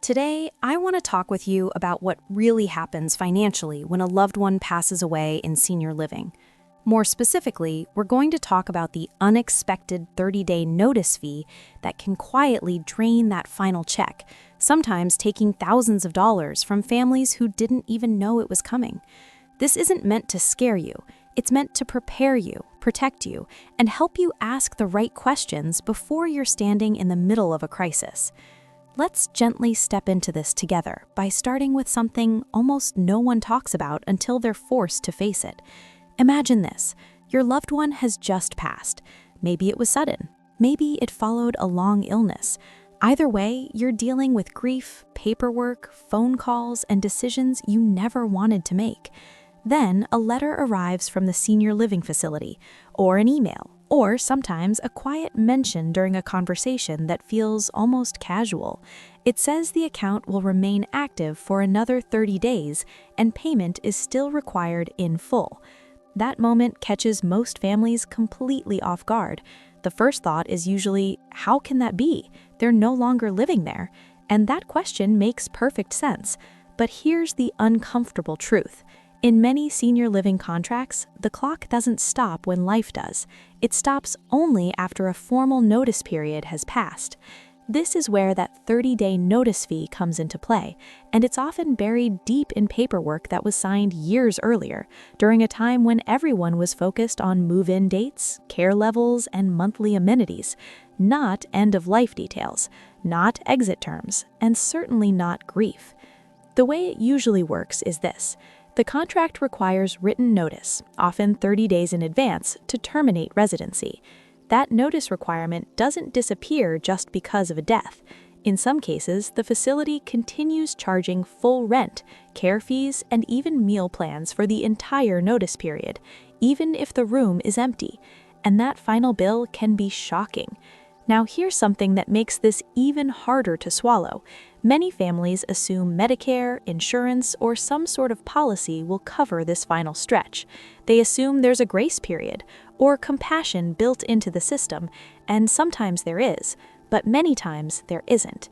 Today, I want to talk with you about what really happens financially when a loved one passes away in senior living. More specifically, we're going to talk about the unexpected 30-day notice fee that can quietly drain that final check, sometimes taking thousands of dollars from families who didn't even know it was coming. This isn't meant to scare you. It's meant to prepare you, protect you, and help you ask the right questions before you're standing in the middle of a crisis. Let's gently step into this together by starting with something almost no one talks about until they're forced to face it. Imagine this. Your loved one has just passed. Maybe it was sudden. Maybe it followed a long illness. Either way, you're dealing with grief, paperwork, phone calls, and decisions you never wanted to make. Then a letter arrives from the senior living facility, or an email, or sometimes a quiet mention during a conversation that feels almost casual. It says the account will remain active for another 30 days and payment is still required in full. That moment catches most families completely off guard. The first thought is usually, how can that be? They're no longer living there. And that question makes perfect sense. But here's the uncomfortable truth. In many senior living contracts, the clock doesn't stop when life does. It stops only after a formal notice period has passed. This is where that 30-day notice fee comes into play, and it's often buried deep in paperwork that was signed years earlier, during a time when everyone was focused on move-in dates, care levels, and monthly amenities, not end-of-life details, not exit terms, and certainly not grief. The way it usually works is this. The contract requires written notice, often 30 days in advance, to terminate residency. That notice requirement doesn't disappear just because of a death. In some cases, the facility continues charging full rent, care fees, and even meal plans for the entire notice period, even if the room is empty. And that final bill can be shocking. Now, here's something that makes this even harder to swallow. Many families assume Medicare, insurance, or some sort of policy will cover this final stretch. They assume there's a grace period or compassion built into the system, and sometimes there is, but many times there isn't.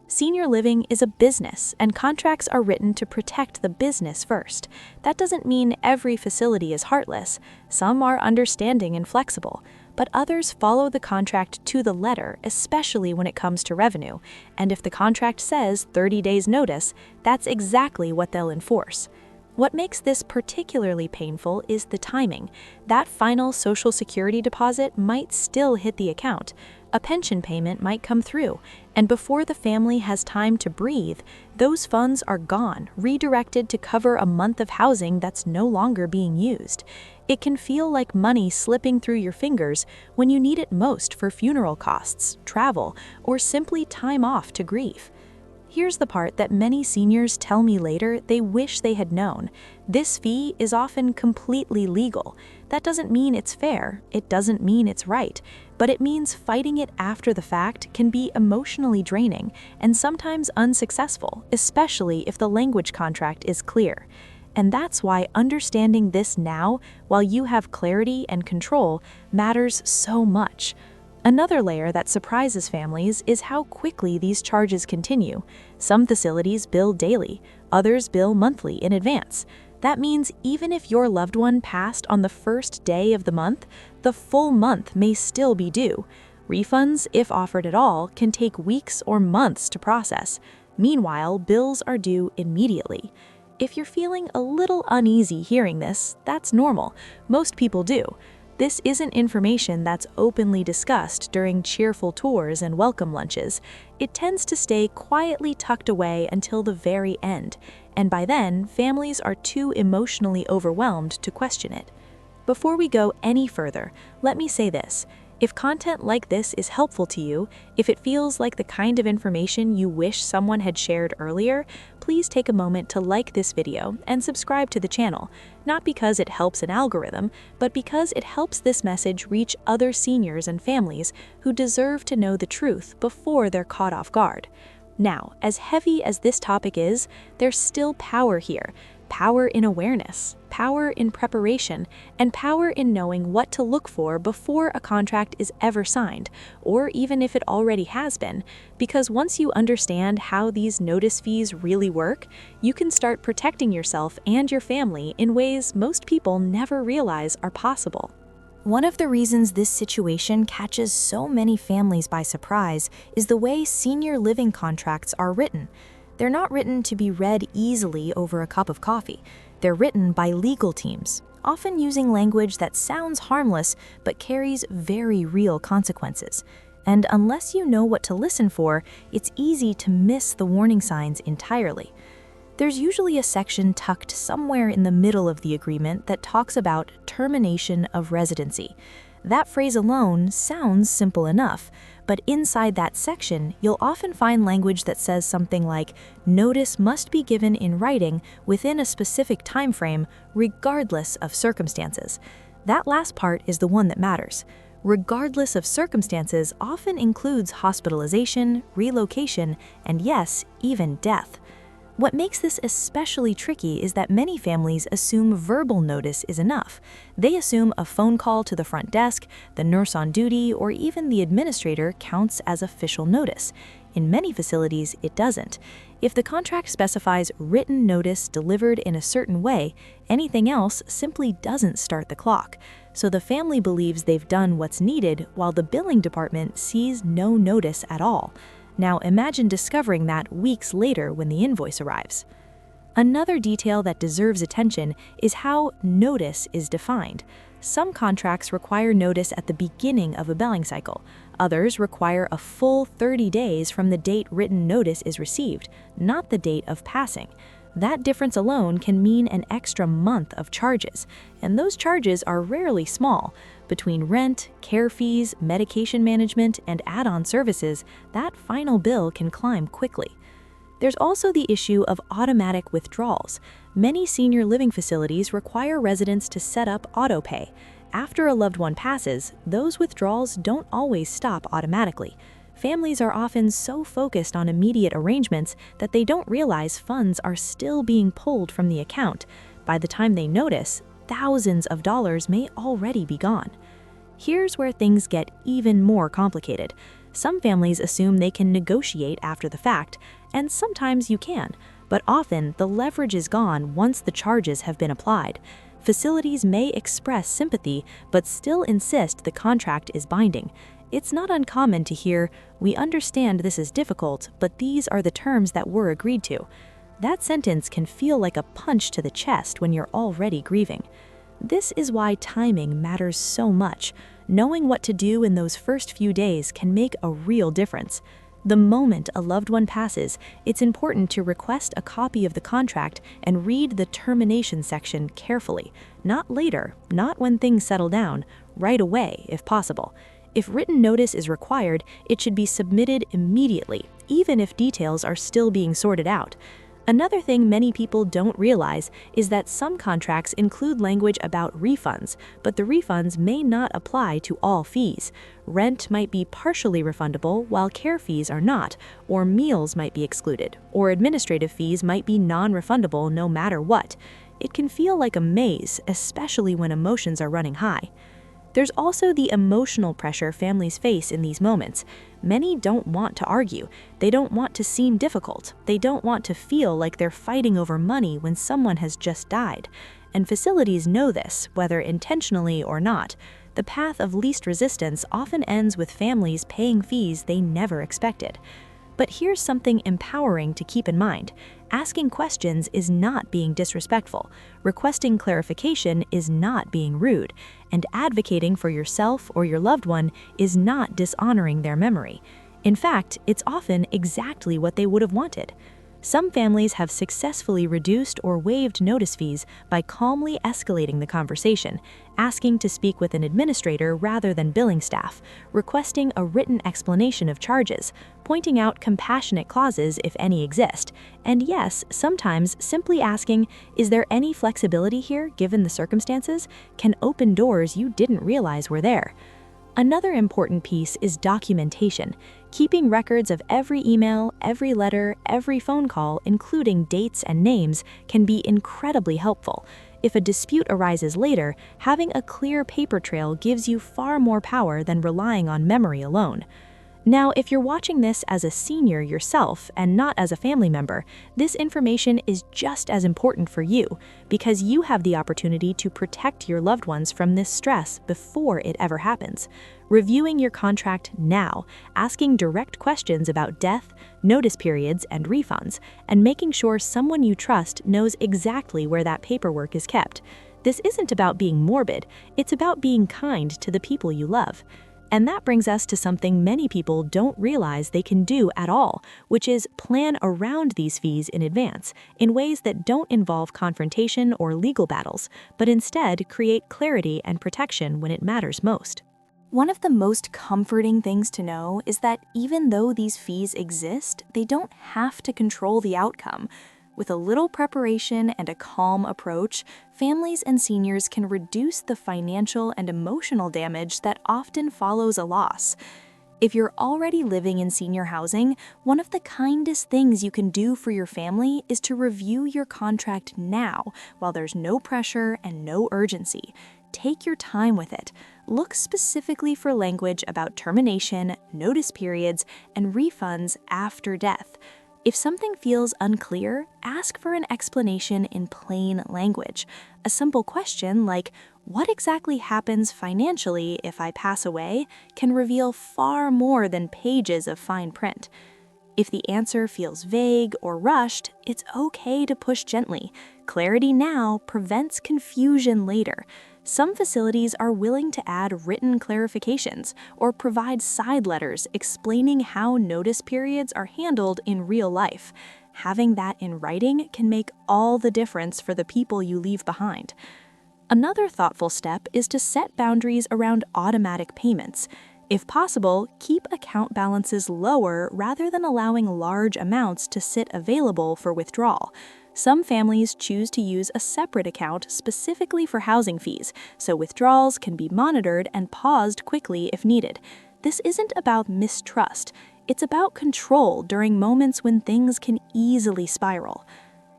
Senior living is a business, and contracts are written to protect the business first. That doesn't mean every facility is heartless. Some are understanding and flexible, but others follow the contract to the letter, especially when it comes to revenue. And if the contract says 30 days notice, that's exactly what they'll enforce. What makes this particularly painful is the timing. That final Social Security deposit might still hit the account. A pension payment might come through, and before the family has time to breathe, those funds are gone, redirected to cover a month of housing that's no longer being used. It can feel like money slipping through your fingers when you need it most for funeral costs, travel, or simply time off to grieve. Here's the part that many seniors tell me later they wish they had known. This fee is often completely legal. That doesn't mean it's fair, it doesn't mean it's right, but it means fighting it after the fact can be emotionally draining and sometimes unsuccessful, especially if the language contract is clear. And that's why understanding this now, while you have clarity and control, matters so much. Another layer that surprises families is how quickly these charges continue. Some facilities bill daily, others bill monthly in advance. That means even if your loved one passed on the first day of the month, the full month may still be due. Refunds, if offered at all, can take weeks or months to process. Meanwhile, bills are due immediately. If you're feeling a little uneasy hearing this, that's normal. Most people do. This isn't information that's openly discussed during cheerful tours and welcome lunches. It tends to stay quietly tucked away until the very end, and by then, families are too emotionally overwhelmed to question it. Before we go any further, let me say this. If content like this is helpful to you, if it feels like the kind of information you wish someone had shared earlier, please take a moment to like this video and subscribe to the channel, not because it helps an algorithm, but because it helps this message reach other seniors and families who deserve to know the truth before they're caught off guard. Now, as heavy as this topic is, there's still power here. power in awareness, power in preparation, and power in knowing what to look for before a contract is ever signed, or even if it already has been, because once you understand how these notice fees really work, you can start protecting yourself and your family in ways most people never realize are possible. One of the reasons this situation catches so many families by surprise is the way senior living contracts are written. They're not written to be read easily over a cup of coffee. They're written by legal teams, often using language that sounds harmless but carries very real consequences. And unless you know what to listen for, it's easy to miss the warning signs entirely. There's usually a section tucked somewhere in the middle of the agreement that talks about termination of residency. That phrase alone sounds simple enough, but inside that section, you'll often find language that says something like, notice must be given in writing within a specific time frame, regardless of circumstances. That last part is the one that matters. Regardless of circumstances often includes hospitalization, relocation, and yes, even death. What makes this especially tricky is that many families assume verbal notice is enough. They assume a phone call to the front desk, the nurse on duty, or even the administrator counts as official notice. In many facilities, it doesn't. If the contract specifies written notice delivered in a certain way, anything else simply doesn't start the clock. So the family believes they've done what's needed while the billing department sees no notice at all. Now imagine discovering that weeks later when the invoice arrives. Another detail that deserves attention is how notice is defined. Some contracts require notice at the beginning of a billing cycle. Others require a full 30 days from the date written notice is received, not the date of passing. That difference alone can mean an extra month of charges, and those charges are rarely small. Between rent, care fees, medication management, and add-on services, that final bill can climb quickly. There's also the issue of automatic withdrawals. Many senior living facilities require residents to set up autopay. After a loved one passes, those withdrawals don't always stop automatically. Families are often so focused on immediate arrangements that they don't realize funds are still being pulled from the account. By the time they notice, thousands of dollars may already be gone. Here's where things get even more complicated. Some families assume they can negotiate after the fact, and sometimes you can, but often the leverage is gone once the charges have been applied. Facilities may express sympathy, but still insist the contract is binding. It's not uncommon to hear, "We understand this is difficult, but these are the terms that were agreed to." That sentence can feel like a punch to the chest when you're already grieving. This is why timing matters so much. Knowing what to do in those first few days can make a real difference. The moment a loved one passes, it's important to request a copy of the contract and read the termination section carefully. Not later, not when things settle down, right away if possible. If written notice is required, it should be submitted immediately, even if details are still being sorted out. Another thing many people don't realize is that some contracts include language about refunds, but the refunds may not apply to all fees. Rent might be partially refundable while care fees are not, or meals might be excluded, or administrative fees might be non-refundable no matter what. It can feel like a maze, especially when emotions are running high. There's also the emotional pressure families face in these moments. Many don't want to argue. They don't want to seem difficult. They don't want to feel like they're fighting over money when someone has just died. And facilities know this, whether intentionally or not. The path of least resistance often ends with families paying fees they never expected. But here's something empowering to keep in mind. Asking questions is not being disrespectful. Requesting clarification is not being rude. And advocating for yourself or your loved one is not dishonoring their memory. In fact, it's often exactly what they would have wanted. Some families have successfully reduced or waived notice fees by calmly escalating the conversation, asking to speak with an administrator rather than billing staff, requesting a written explanation of charges, pointing out compassionate clauses if any exist, and yes, sometimes simply asking, "Is there any flexibility here given the circumstances?" can open doors you didn't realize were there. Another important piece is documentation. Keeping records of every email, every letter, every phone call, including dates and names, can be incredibly helpful. If a dispute arises later, having a clear paper trail gives you far more power than relying on memory alone. Now, if you're watching this as a senior yourself and not as a family member, this information is just as important for you because you have the opportunity to protect your loved ones from this stress before it ever happens. Reviewing your contract now, asking direct questions about death, notice periods, and refunds, and making sure someone you trust knows exactly where that paperwork is kept. This isn't about being morbid, it's about being kind to the people you love. And that brings us to something many people don't realize they can do at all, which is plan around these fees in advance, in ways that don't involve confrontation or legal battles, but instead create clarity and protection when it matters most. One of the most comforting things to know is that even though these fees exist, they don't have to control the outcome. With a little preparation and a calm approach, families and seniors can reduce the financial and emotional damage that often follows a loss. If you're already living in senior housing, one of the kindest things you can do for your family is to review your contract now, while there's no pressure and no urgency. Take your time with it. Look specifically for language about termination, notice periods, and refunds after death. If something feels unclear, ask for an explanation in plain language. A simple question like, "What exactly happens financially if I pass away?" can reveal far more than pages of fine print. If the answer feels vague or rushed, it's okay to push gently. Clarity now prevents confusion later. Some facilities are willing to add written clarifications or provide side letters explaining how notice periods are handled in real life. Having that in writing can make all the difference for the people you leave behind. Another thoughtful step is to set boundaries around automatic payments. If possible, keep account balances lower rather than allowing large amounts to sit available for withdrawal. Some families choose to use a separate account specifically for housing fees, so withdrawals can be monitored and paused quickly if needed. This isn't about mistrust, it's about control during moments when things can easily spiral.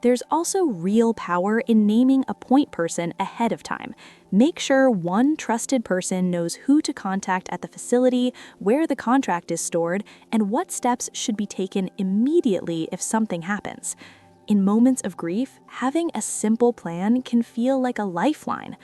There's also real power in naming a point person ahead of time. Make sure one trusted person knows who to contact at the facility, where the contract is stored, and what steps should be taken immediately if something happens. In moments of grief, having a simple plan can feel like a lifeline.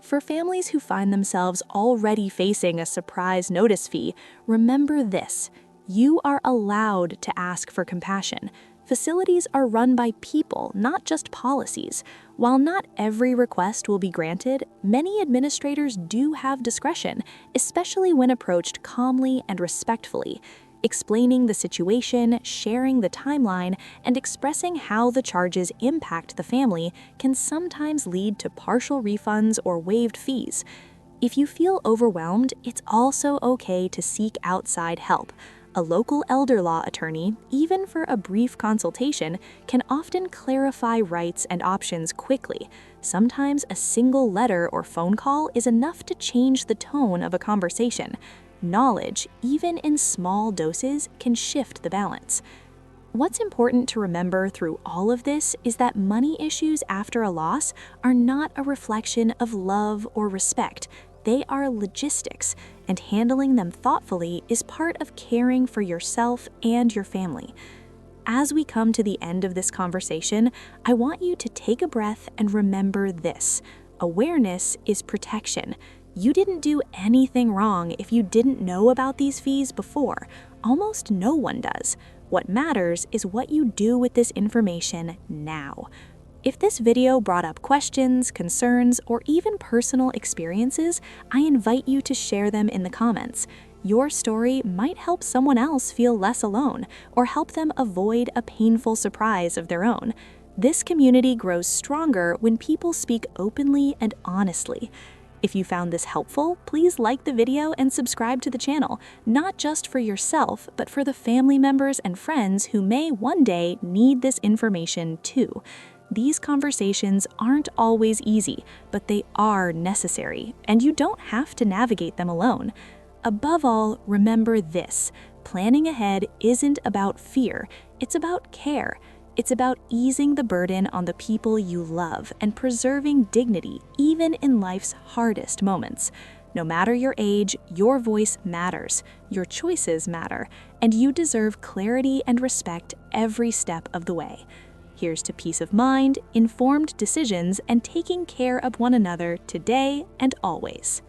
For families who find themselves already facing a surprise notice fee, remember this: you are allowed to ask for compassion. Facilities are run by people, not just policies. While not every request will be granted, many administrators do have discretion, especially when approached calmly and respectfully. Explaining the situation, sharing the timeline, and expressing how the charges impact the family can sometimes lead to partial refunds or waived fees. If you feel overwhelmed, it's also okay to seek outside help. A local elder law attorney, even for a brief consultation, can often clarify rights and options quickly. Sometimes a single letter or phone call is enough to change the tone of a conversation. Knowledge, even in small doses, can shift the balance. What's important to remember through all of this is that money issues after a loss are not a reflection of love or respect. They are logistics, and handling them thoughtfully is part of caring for yourself and your family. As we come to the end of this conversation, I want you to take a breath and remember this: awareness is protection. You didn't do anything wrong if you didn't know about these fees before. Almost no one does. What matters is what you do with this information now. If this video brought up questions, concerns, or even personal experiences, I invite you to share them in the comments. Your story might help someone else feel less alone, or help them avoid a painful surprise of their own. This community grows stronger when people speak openly and honestly. If you found this helpful, please like the video and subscribe to the channel, not just for yourself, but for the family members and friends who may one day need this information too. These conversations aren't always easy, but they are necessary, and you don't have to navigate them alone. Above all, remember this: planning ahead isn't about fear, it's about care. It's about easing the burden on the people you love and preserving dignity even in life's hardest moments. No matter your age, your voice matters, your choices matter, and you deserve clarity and respect every step of the way. Here's to peace of mind, informed decisions, and taking care of one another today and always.